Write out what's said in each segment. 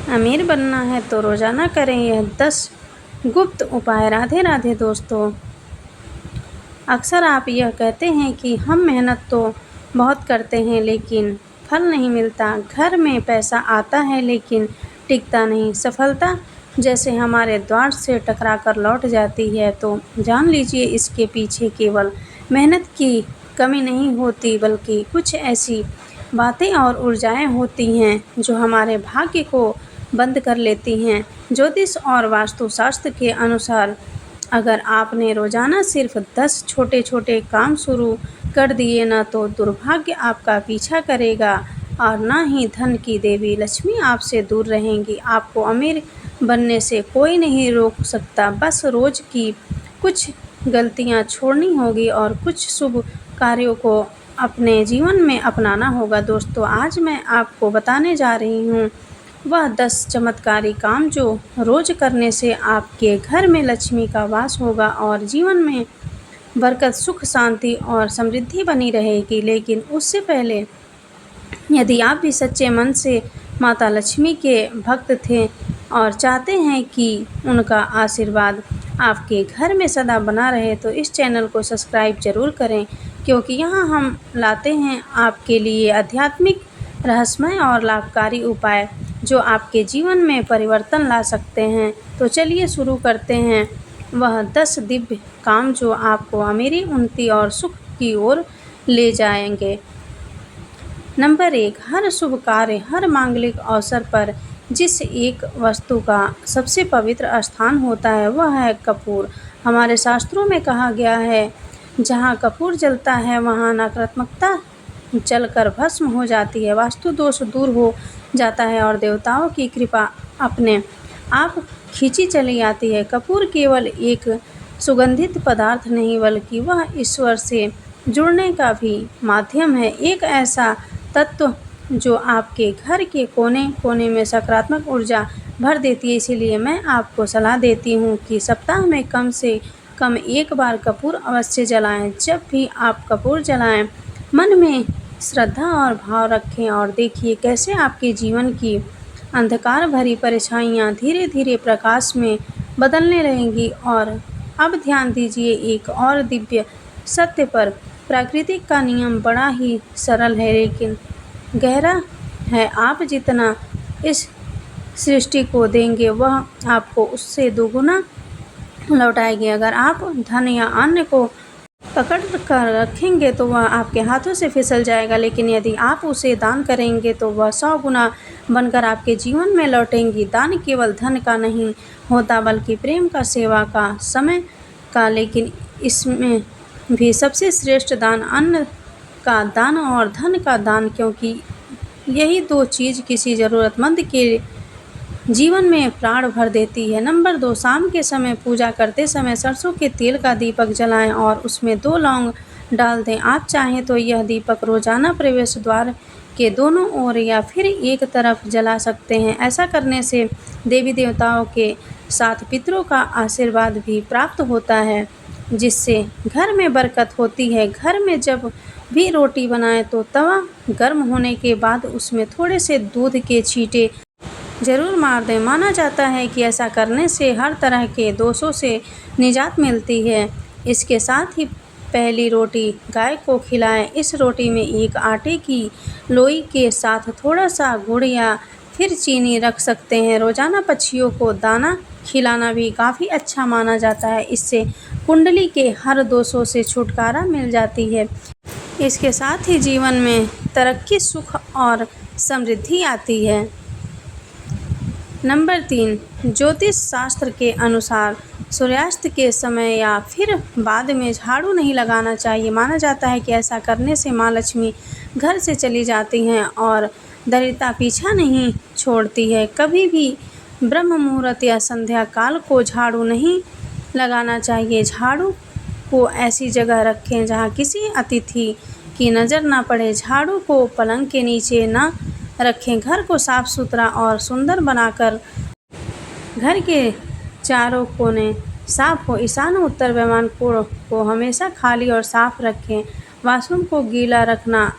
अमीर बनना है तो रोज़ाना करें यह 10 गुप्त उपाय। राधे राधे दोस्तों। अक्सर आप यह कहते हैं कि हम मेहनत तो बहुत करते हैं लेकिन फल नहीं मिलता। घर में पैसा आता है लेकिन टिकता नहीं। सफलता जैसे हमारे द्वार से टकरा कर लौट जाती है तो जान लीजिए इसके पीछे केवल मेहनत की कमी नहीं होती बल्कि कुछ ऐसी बातें और ऊर्जाएं होती हैं जो हमारे भाग्य को बंद कर लेती हैं। ज्योतिष और वास्तुशास्त्र के अनुसार अगर आपने रोज़ाना सिर्फ 10 छोटे छोटे काम शुरू कर दिए ना तो दुर्भाग्य आपका पीछा करेगा और ना ही धन की देवी लक्ष्मी आपसे दूर रहेंगी। आपको अमीर बनने से कोई नहीं रोक सकता, बस रोज़ की कुछ गलतियां छोड़नी होगी और कुछ शुभ कार्यों को अपने जीवन में अपनाना होगा। दोस्तों, आज मैं आपको बताने जा रही हूँ वह 10 चमत्कारी काम जो रोज़ करने से आपके घर में लक्ष्मी का वास होगा और जीवन में बरकत, सुख, शांति और समृद्धि बनी रहेगी। लेकिन उससे पहले यदि आप भी सच्चे मन से माता लक्ष्मी के भक्त थे और चाहते हैं कि उनका आशीर्वाद आपके घर में सदा बना रहे तो इस चैनल को सब्सक्राइब ज़रूर करें, क्योंकि यहाँ हम लाते हैं आपके लिए आध्यात्मिक, रहस्यमय और लाभकारी उपाय जो आपके जीवन में परिवर्तन ला सकते हैं। तो चलिए शुरू करते हैं वह 10 दिव्य काम जो आपको अमीरी, उन्नति और सुख की ओर ले जाएंगे। नंबर 1, हर शुभ कार्य, हर मांगलिक अवसर पर जिस एक वस्तु का सबसे पवित्र स्थान होता है वह है कपूर। हमारे शास्त्रों में कहा गया है, जहाँ कपूर जलता है वहाँ नकारात्मकता जलकर भस्म हो जाती है, वास्तु दोष दूर हो जाता है और देवताओं की कृपा अपने आप खींची चली आती है। कपूर केवल एक सुगंधित पदार्थ नहीं बल्कि वह ईश्वर से जुड़ने का भी माध्यम है, एक ऐसा तत्व जो आपके घर के कोने कोने में सकारात्मक ऊर्जा भर देती है। इसीलिए मैं आपको सलाह देती हूँ कि सप्ताह में कम से कम एक बार कपूर अवश्य जलाएं। जब भी आप कपूर जलाएं, मन में श्रद्धा और भाव रखें और देखिए कैसे आपके जीवन की अंधकार भरी परेशानियाँ धीरे धीरे प्रकाश में बदलने लगेंगी। और अब ध्यान दीजिए एक और दिव्य सत्य पर। प्रकृति का नियम बड़ा ही सरल है लेकिन गहरा है। आप जितना इस सृष्टि को देंगे वह आपको उससे दोगुना लौटाएगी। अगर आप धन या अन्न को पकड़ कर रखेंगे तो वह आपके हाथों से फिसल जाएगा, लेकिन यदि आप उसे दान करेंगे तो वह 100 गुना बनकर आपके जीवन में लौटेंगी। दान केवल धन का नहीं होता बल्कि प्रेम का, सेवा का, समय का, लेकिन इसमें भी सबसे श्रेष्ठ दान अन्न का दान और धन का दान, क्योंकि यही 2 चीज़ किसी ज़रूरतमंद के जीवन में प्राण भर देती है। नंबर 2, शाम के समय पूजा करते समय सरसों के तेल का दीपक जलाएं और उसमें 2 लौंग डाल दें। आप चाहें तो यह दीपक रोजाना प्रवेश द्वार के दोनों ओर या फिर एक तरफ जला सकते हैं। ऐसा करने से देवी देवताओं के साथ पितरों का आशीर्वाद भी प्राप्त होता है, जिससे घर में बरकत होती है। घर में जब भी रोटी बनाएं तो तवा गर्म होने के बाद उसमें थोड़े से दूध के छींटे ज़रूर मार दें। माना जाता है कि ऐसा करने से हर तरह के दोषों से निजात मिलती है। इसके साथ ही पहली रोटी गाय को खिलाएं। इस रोटी में एक आटे की लोई के साथ थोड़ा सा गुड़ या फिर चीनी रख सकते हैं। रोज़ाना पक्षियों को दाना खिलाना भी काफ़ी अच्छा माना जाता है। इससे कुंडली के हर दोषों से छुटकारा मिल जाती है। इसके साथ ही जीवन में तरक्की, सुख और समृद्धि आती है। नंबर 3, ज्योतिष शास्त्र के अनुसार सूर्यास्त के समय या फिर बाद में झाड़ू नहीं लगाना चाहिए। माना जाता है कि ऐसा करने से माँ लक्ष्मी घर से चली जाती हैं और दरिद्रता पीछा नहीं छोड़ती है। कभी भी ब्रह्म मुहूर्त या संध्या काल को झाड़ू नहीं लगाना चाहिए। झाड़ू को ऐसी जगह रखें जहाँ किसी अतिथि की नज़र ना पड़े। झाड़ू को पलंग के नीचे ना रखें। घर को साफ सुथरा और सुंदर बनाकर घर के चारों कोने साफ हो। ईशान उत्तर व्यवहार को हमेशा खाली और साफ रखें। वॉशरूम को गीला रखना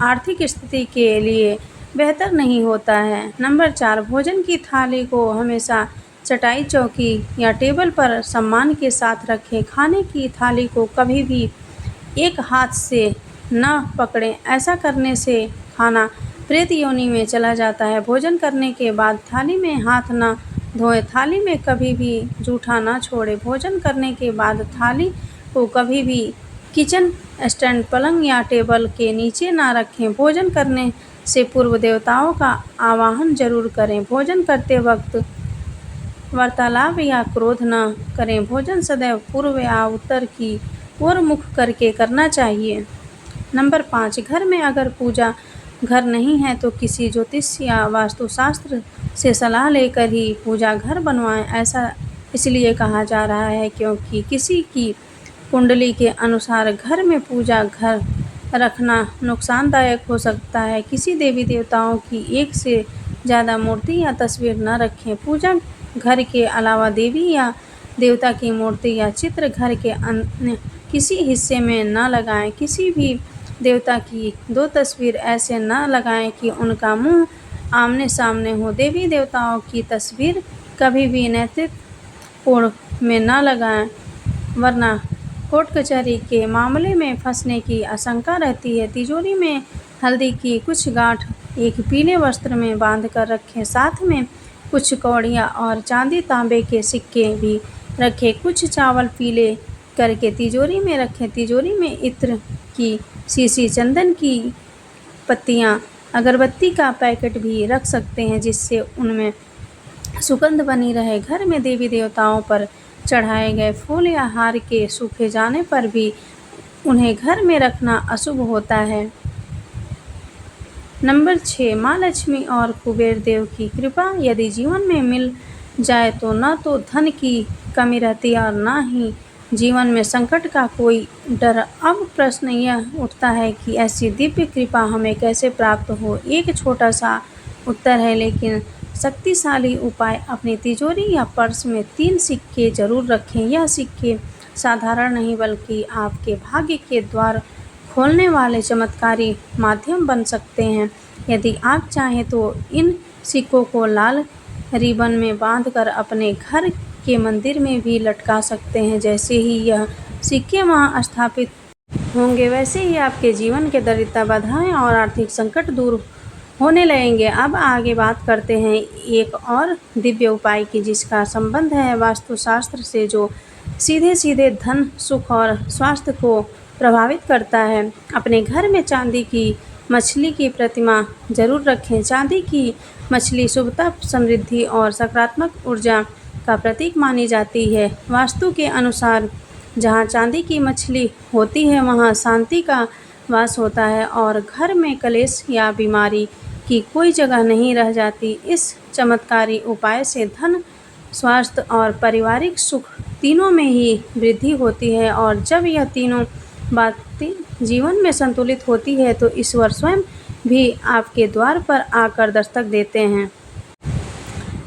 आर्थिक स्थिति के लिए बेहतर नहीं होता है। नंबर 4, भोजन की थाली को हमेशा चटाई, चौकी या टेबल पर सम्मान के साथ रखें। खाने की थाली को कभी भी एक हाथ से न पकड़ें, ऐसा करने से खाना प्रेत योनि में चला जाता है। भोजन करने के बाद थाली में हाथ न धोएं। थाली में कभी भी जूठा न छोड़ें। भोजन करने के बाद थाली को कभी भी किचन स्टैंड, पलंग या टेबल के नीचे न रखें। भोजन करने से पूर्व देवताओं का आवाहन जरूर करें। भोजन करते वक्त वार्तालाप या क्रोध न करें। भोजन सदैव पूर्व या उत्तर की ओर मुख करके करना चाहिए। नंबर 5, घर में अगर पूजा घर नहीं है तो किसी ज्योतिष या वास्तुशास्त्र से सलाह लेकर ही पूजा घर बनवाएं। ऐसा इसलिए कहा जा रहा है क्योंकि किसी की कुंडली के अनुसार घर में पूजा घर रखना नुकसानदायक हो सकता है। किसी देवी देवताओं की एक से ज़्यादा मूर्ति या तस्वीर न रखें। पूजा घर के अलावा देवी या देवता की मूर्ति या चित्र घर के अन्य किसी हिस्से में न लगाएं। किसी भी देवता की 2 तस्वीर ऐसे न लगाएं कि उनका मुंह आमने सामने हो। देवी देवताओं की तस्वीर कभी भी नैतिकपूर्ण में न लगाएं, वरना कोर्ट कचहरी के मामले में फंसने की आशंका रहती है। तिजोरी में हल्दी की कुछ गांठ एक पीले वस्त्र में बांधकर रखें। साथ में कुछ कौड़ियाँ और चांदी तांबे के सिक्के भी रखें। कुछ चावल पीले करके तिजोरी में रखें। तिजोरी में इत्र की शीशी, चंदन की पत्तियाँ, अगरबत्ती का पैकेट भी रख सकते हैं जिससे उनमें सुगंध बनी रहे। घर में देवी देवताओं पर चढ़ाए गए फूल या हार के सूखे जाने पर भी उन्हें घर में रखना अशुभ होता है। नंबर 6, माँ लक्ष्मी और कुबेर देव की कृपा यदि जीवन में मिल जाए तो न तो धन की कमी रहती और न ही जीवन में संकट का कोई डर। अब प्रश्न यह उठता है कि ऐसी दिव्य कृपा हमें कैसे प्राप्त हो। एक छोटा सा उत्तर है, लेकिन शक्तिशाली उपाय। अपनी तिजोरी या पर्स में 3 सिक्के जरूर रखें। यह सिक्के साधारण नहीं बल्कि आपके भाग्य के द्वार खोलने वाले चमत्कारी माध्यम बन सकते हैं। यदि आप चाहें तो इन सिक्कों को लाल रिबन में बांधकर अपने घर के मंदिर में भी लटका सकते हैं। जैसे ही यह सिक्के वहां स्थापित होंगे वैसे ही आपके जीवन के दरिद्रता, बाधाएं और आर्थिक संकट दूर होने लगेंगे। अब आगे बात करते हैं एक और दिव्य उपाय की जिसका संबंध है वास्तुशास्त्र से, जो सीधे सीधे धन, सुख और स्वास्थ्य को प्रभावित करता है। अपने घर में चांदी की मछली की प्रतिमा जरूर रखें। चांदी की मछली शुभता, समृद्धि और सकारात्मक ऊर्जा का प्रतीक मानी जाती है। वास्तु के अनुसार जहाँ चांदी की मछली होती है वहाँ शांति का वास होता है और घर में कलेश या बीमारी की कोई जगह नहीं रह जाती। इस चमत्कारी उपाय से धन, स्वास्थ्य और पारिवारिक सुख तीनों में ही वृद्धि होती है और जब यह तीनों बातें जीवन में संतुलित होती है तो ईश्वर स्वयं भी आपके द्वार पर आकर दस्तक देते हैं।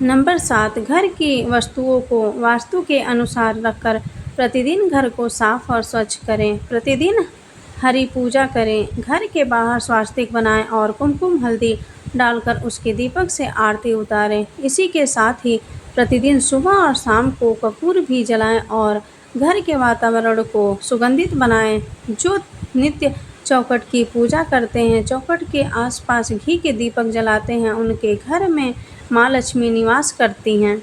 नंबर 7, घर की वस्तुओं को वास्तु के अनुसार रखकर प्रतिदिन घर को साफ और स्वच्छ करें। प्रतिदिन हरि पूजा करें। घर के बाहर स्वास्तिक बनाएं और कुमकुम हल्दी डालकर उसके दीपक से आरती उतारें। इसी के साथ ही प्रतिदिन सुबह और शाम को कपूर भी जलाएं और घर के वातावरण को सुगंधित बनाएं। जो नित्य चौखट की पूजा करते हैं, चौखट के आसपास घी के दीपक जलाते हैं, उनके घर में माँ लक्ष्मी निवास करती हैं।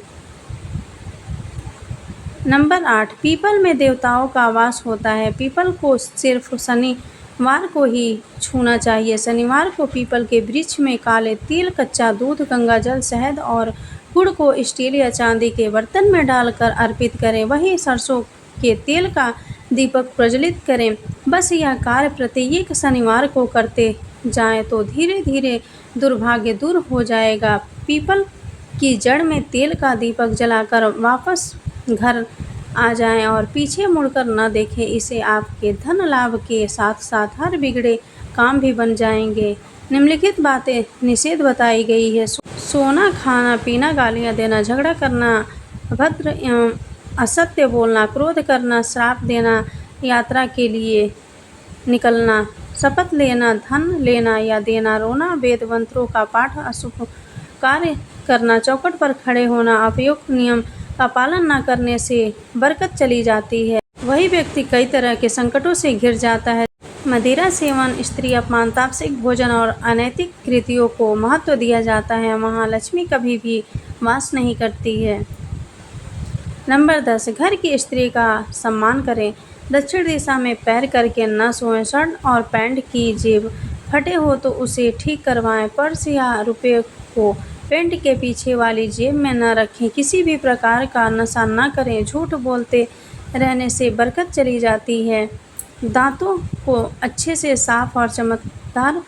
नंबर 8, पीपल में देवताओं का वास होता है। पीपल को सिर्फ शनिवार को ही छूना चाहिए। शनिवार को पीपल के वृक्ष में काले तिल, कच्चा दूध, गंगाजल, शहद और गुड़ को स्टील या चांदी के बर्तन में डालकर अर्पित करें। वहीं सरसों के तेल का दीपक प्रज्वलित करें। बस यह कार्य प्रत्येक शनिवार को करते जाएं तो धीरे धीरे दुर्भाग्य दूर हो जाएगा। पीपल की जड़ में तेल का दीपक जलाकर वापस घर आ जाएं और पीछे मुड़कर न देखें। इससे आपके धन लाभ के साथ साथ हर बिगड़े काम भी बन जाएंगे। निम्नलिखित बातें निषेध बताई गई है। सोना, खाना पीना, गालियाँ देना, झगड़ा करना, अभद्र एवं असत्य बोलना, क्रोध करना, श्राप देना, यात्रा के लिए निकलना, शपथ लेना, धन लेना या देना, रोना, वेद मंत्रों का पाठ, अशुभ कार्य करना, चौखट पर खड़े होना, उपयुक्त नियम का पालन न करने से बरकत चली जाती है। वही व्यक्ति कई तरह के संकटों से घिर जाता है। मदिरा सेवन, स्त्री अपमान, तामसिक भोजन और अनैतिक कृतियों को महत्व दिया जाता है। वहाँ लक्ष्मी कभी भी वास नहीं करती है। नंबर 10, घर की स्त्री का सम्मान करें। दक्षिण दिशा में पैर करके न सोएं। शर्ट और पैंट की जेब फटे हो तो उसे ठीक करवाएं। पर्स या रुपये को पैंट के पीछे वाली जेब में न रखें। किसी भी प्रकार का नशा न करें। झूठ बोलते रहने से बरकत चली जाती है। दांतों को अच्छे से साफ और चमकदार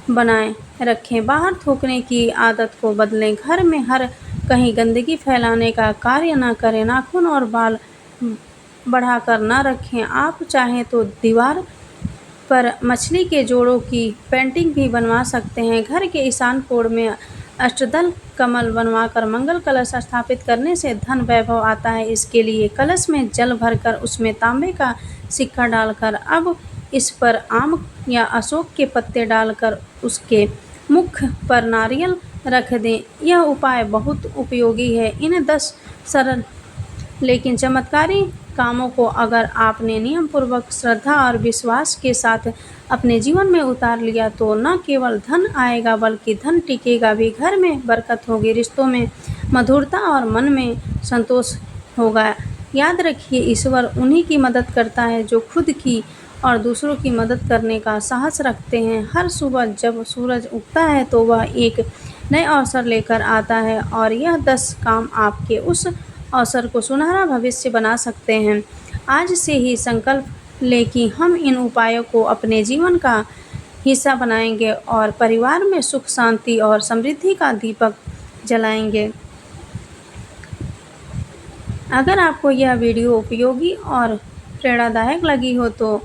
बनाए रखें। बाहर थूकने की आदत को बदलें। घर में हर कहीं गंदगी फैलाने का कार्य न करें। नाखून और बाल बढ़ाकर न रखें। आप चाहें तो दीवार पर मछली के जोड़ों की पेंटिंग भी बनवा सकते हैं। घर के ईशान कोण में अष्टदल कमल बनवाकर मंगल कलश स्थापित करने से धन वैभव आता है। इसके लिए कलश में जल भरकर उसमें तांबे का सिक्का डालकर अब इस पर आम या अशोक के पत्ते डालकर उसके मुख पर नारियल रख दें। यह उपाय बहुत उपयोगी है। इन 10 सरल लेकिन चमत्कारी कामों को अगर आपने नियम पूर्वक, श्रद्धा और विश्वास के साथ अपने जीवन में उतार लिया तो न केवल धन आएगा बल्कि धन टिकेगा भी। घर में बरकत होगी, रिश्तों में मधुरता और मन में संतोष होगा। याद रखिए, ईश्वर उन्हीं की मदद करता है जो खुद की और दूसरों की मदद करने का साहस रखते हैं। हर सुबह जब सूरज उगता है तो वह एक नए अवसर लेकर आता है और यह 10 काम आपके उस अवसर को सुनहरा भविष्य बना सकते हैं। आज से ही संकल्प लें कि हम इन उपायों को अपने जीवन का हिस्सा बनाएंगे और परिवार में सुख, शांति और समृद्धि का दीपक जलाएंगे। अगर आपको यह वीडियो उपयोगी और प्रेरणादायक लगी हो तो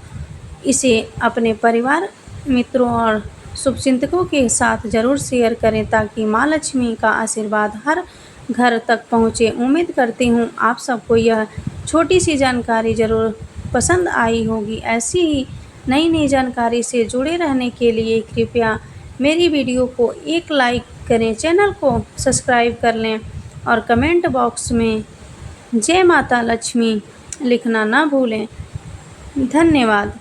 इसे अपने परिवार, मित्रों और शुभचिंतकों के साथ ज़रूर शेयर करें ताकि माँ लक्ष्मी का आशीर्वाद हर घर तक पहुँचे। उम्मीद करती हूँ आप सबको यह छोटी सी जानकारी ज़रूर पसंद आई होगी। ऐसी ही नई नई जानकारी से जुड़े रहने के लिए कृपया मेरी वीडियो को एक लाइक करें, चैनल को सब्सक्राइब कर लें और कमेंट बॉक्स में जय माता लक्ष्मी लिखना ना भूलें। धन्यवाद।